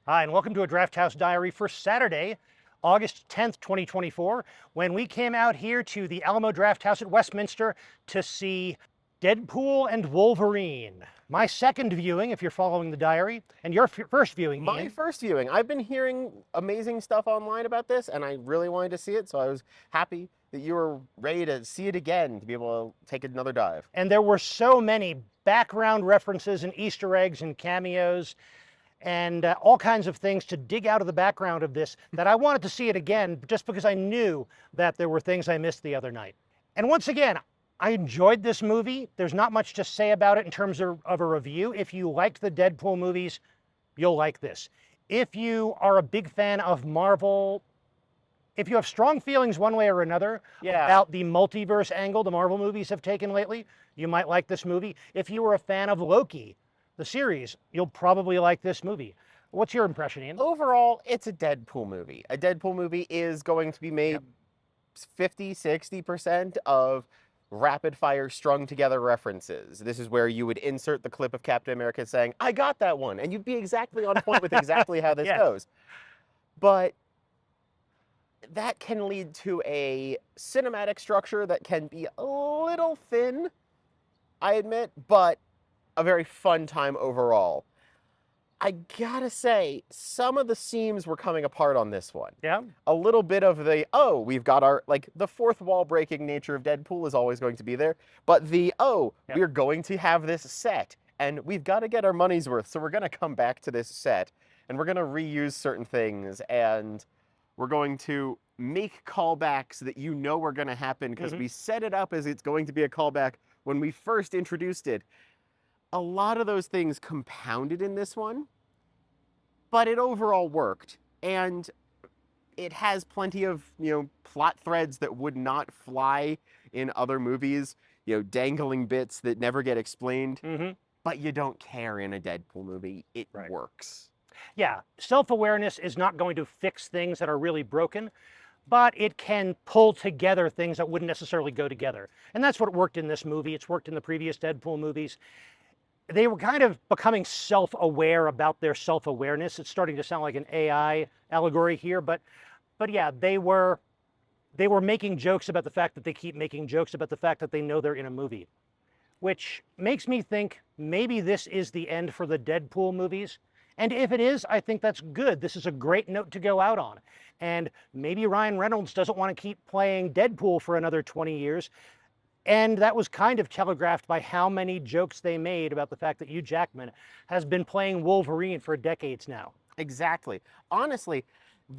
Hi, and welcome to a Drafthouse Diary for Saturday, August 10th, 2024, when we came out here to the Alamo Drafthouse at Westminster to see Deadpool and Wolverine. My second viewing, if you're following the diary, and your first viewing, My Ian. first viewing. I've been hearing amazing stuff online about this, and I really wanted to see it, so I was happy that you were ready to see it again, to be able to take another dive. And there were so many background references and Easter eggs and cameos and all kinds of things to dig out of the background of this that I wanted to see it again just because I knew that there were things I missed the other night. And once again, I enjoyed this movie. There's not much to say about it in terms of a review. If you liked the Deadpool movies, you'll like this. If you are a big fan of Marvel, if you have strong feelings one way or another about the multiverse angle the Marvel movies have taken lately, you might like this movie. If you were a fan of Loki, the series, you'll probably like this movie. What's your impression, Ian? Overall, it's a Deadpool movie. A Deadpool movie is going to be made 50, 60% of rapid fire strung together references. This is where you would insert the clip of Captain America saying, "I got that one," and you'd be exactly on point with exactly how this Yes. goes. But that can lead to a cinematic structure that can be a little thin, I admit, but a very fun time overall. I gotta say, some of the seams were coming apart on this one. Yeah. A little bit of the, oh, we've got our, like, the fourth wall breaking nature of Deadpool is always going to be there, but the, oh, Yep. we're going to have this set, and we've got to get our money's worth, so we're going to come back to this set, and we're going to reuse certain things, and we're going to make callbacks that you know are going to happen because we set it up as it's going to be a callback when we first introduced it. A lot of those things compounded in this one, but it overall worked, and it has plenty of, plot threads that would not fly in other movies, dangling bits that never get explained, but you don't care in a Deadpool movie. It works. Yeah, self-awareness is not going to fix things that are really broken, but it can pull together things that wouldn't necessarily go together. And that's what worked in this movie. It's worked in the previous Deadpool movies. They were kind of becoming self-aware about their self-awareness. It's starting to sound like an AI allegory here, but yeah, they were making jokes about the fact that they keep making jokes about the fact that they know they're in a movie, which makes me think maybe this is the end for the Deadpool movies. And if it is, I think that's good. This is a great note to go out on. And maybe Ryan Reynolds doesn't want to keep playing Deadpool for another 20 years. And that was kind of telegraphed by how many jokes they made about the fact that Hugh Jackman has been playing Wolverine for decades now. Exactly. Honestly,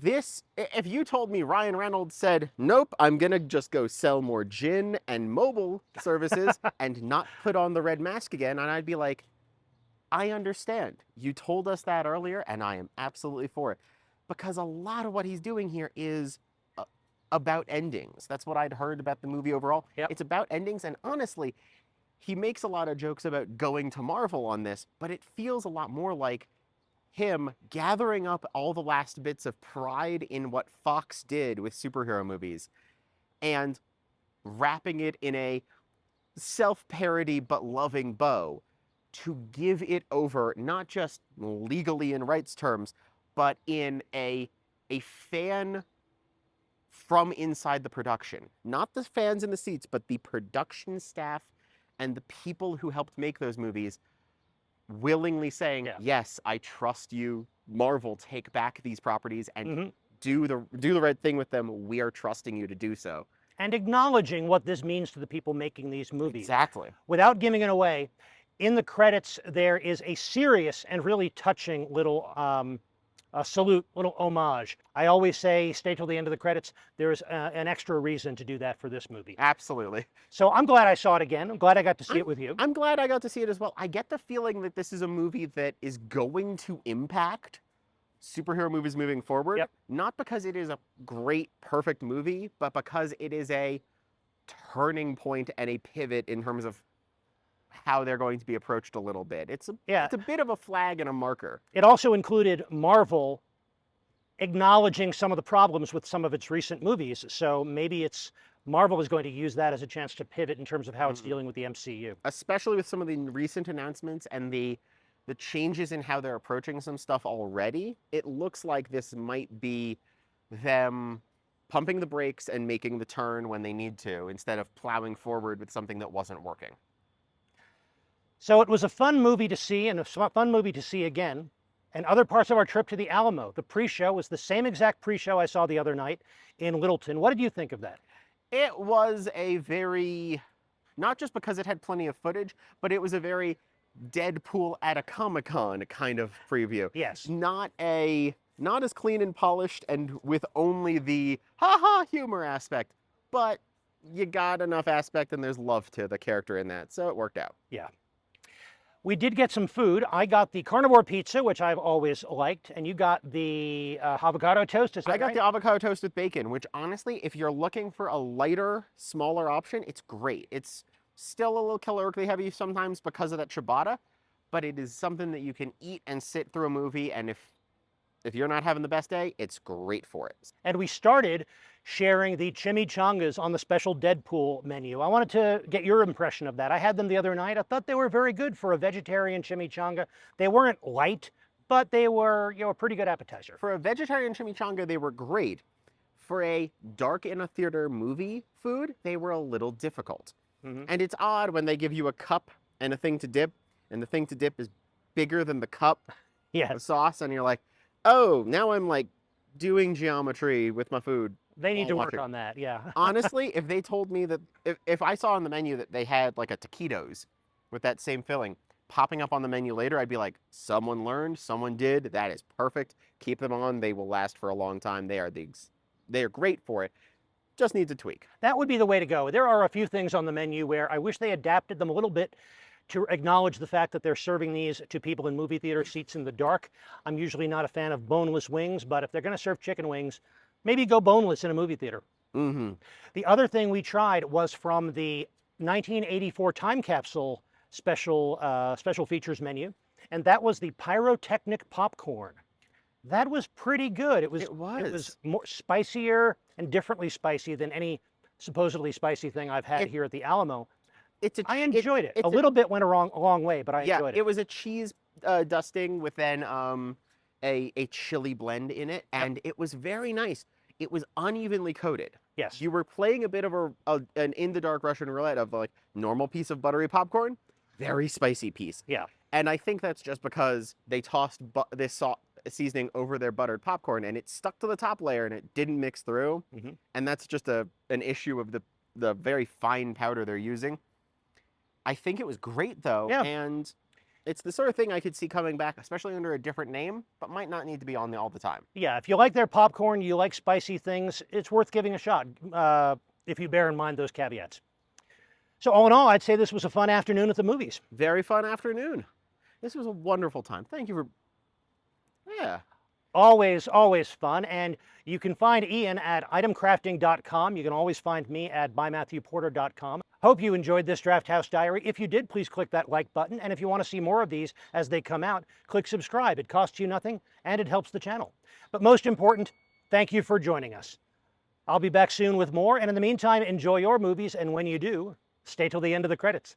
if you told me Ryan Reynolds said, nope, I'm going to just go sell more gin and mobile services and not put on the red mask again, and I'd be like, I understand. You told us that earlier, and I am absolutely for it. Because a lot of what he's doing here is about endings. That's what I'd heard about the movie overall. Yep. It's about endings, and honestly, he makes a lot of jokes about going to Marvel on this, but it feels a lot more like him gathering up all the last bits of pride in what Fox did with superhero movies and wrapping it in a self-parody but loving bow to give it over, not just legally in rights terms, but in a fan from inside the production. Not the fans in the seats, but the production staff and the people who helped make those movies willingly saying, yes, I trust you. Marvel, take back these properties and do the right thing with them. We are trusting you to do so. And acknowledging what this means to the people making these movies. Exactly. Without giving it away, in the credits, there is a serious and really touching little salute, little homage. I always say, stay till the end of the credits. There's an extra reason to do that for this movie. Absolutely. So I'm glad I saw it again. I'm glad I got to see it with you. I'm glad I got to see it as well. I get the feeling that this is a movie that is going to impact superhero movies moving forward. Yep. Not because it is a great, perfect movie, but because it is a turning point and a pivot in terms of how they're going to be approached a little bit. It's a bit of a flag and a marker. It also included Marvel acknowledging some of the problems with some of its recent movies. So maybe Marvel is going to use that as a chance to pivot in terms of how it's dealing with the MCU. Especially with some of the recent announcements and the the changes in how they're approaching some stuff already, it looks like this might be them pumping the brakes and making the turn when they need to, instead of plowing forward with something that wasn't working. So it was a fun movie to see and a fun movie to see again. And other parts of our trip to the Alamo, the pre-show was the same exact pre-show I saw the other night in Littleton. What did you think of that? It was a very, not just because it had plenty of footage, but it was a very Deadpool at a Comic-Con kind of preview. Yes. Not as clean and polished and with only the ha-ha humor aspect, but you got enough aspect and there's love to the character in that, so it worked out. Yeah. We did get some food. I got the Carnivore pizza, which I've always liked, and you got the avocado toast, is that I got right? the avocado toast with bacon, which honestly, if you're looking for a lighter, smaller option, it's great. It's still a little calorically heavy sometimes because of that ciabatta, but it is something that you can eat and sit through a movie, and if you're not having the best day, it's great for it. And we started sharing the chimichangas on the special Deadpool menu. I wanted to get your impression of that. I had them the other night. I thought they were very good for a vegetarian chimichanga. They weren't light, but they were, a pretty good appetizer. For a vegetarian chimichanga, they were great. For a dark in a theater movie food, they were a little difficult. Mm-hmm. And it's odd when they give you a cup and a thing to dip, and the thing to dip is bigger than the cup of Yes, sauce, and you're like, oh, now I'm like doing geometry with my food. they need to while work watching. on that, yeah. Honestly, if they told me that, if I saw on the menu that they had like a taquitos with that same filling popping up on the menu later, I'd be like, someone learned, someone did, that is perfect. Keep them on, they will last for a long time. They are great for it. Just needs a tweak. That would be the way to go. There are a few things on the menu where I wish they adapted them a little bit to acknowledge the fact that they're serving these to people in movie theater seats in the dark. I'm usually not a fan of boneless wings, but if they're going to serve chicken wings, maybe go boneless in a movie theater. Mm-hmm. The other thing we tried was from the 1984 time capsule special features menu, and that was the Pyrotechnic popcorn. That was pretty good. It was more spicier and differently spicy than any supposedly spicy thing I've had here at the Alamo. I enjoyed it. A little bit went a long way, but I enjoyed it. It was a cheese dusting with then a chili blend in it, and it was very nice. It was unevenly coated. Yes. You were playing a bit of an in-the-dark Russian roulette of like normal piece of buttery popcorn, very spicy piece. Yeah. And I think that's just because they tossed this seasoning over their buttered popcorn, and it stuck to the top layer, and it didn't mix through. Mm-hmm. And that's just an issue of the very fine powder they're using. I think it was great, though, and it's the sort of thing I could see coming back, especially under a different name, but might not need to be on all the time. Yeah, if you like their popcorn, you like spicy things, it's worth giving a shot if you bear in mind those caveats. So all in all, I'd say this was a fun afternoon at the movies. Very fun afternoon. This was a wonderful time. Thank you for... Yeah. Always, always fun. And you can find Ian at itemcrafting.com. You can always find me at bymatthewporter.com. Hope you enjoyed this Drafthouse Diary. If you did, please click that like button. And if you want to see more of these as they come out, click subscribe. It costs you nothing and it helps the channel. But most important, thank you for joining us. I'll be back soon with more. And in the meantime, enjoy your movies. And when you do, stay till the end of the credits.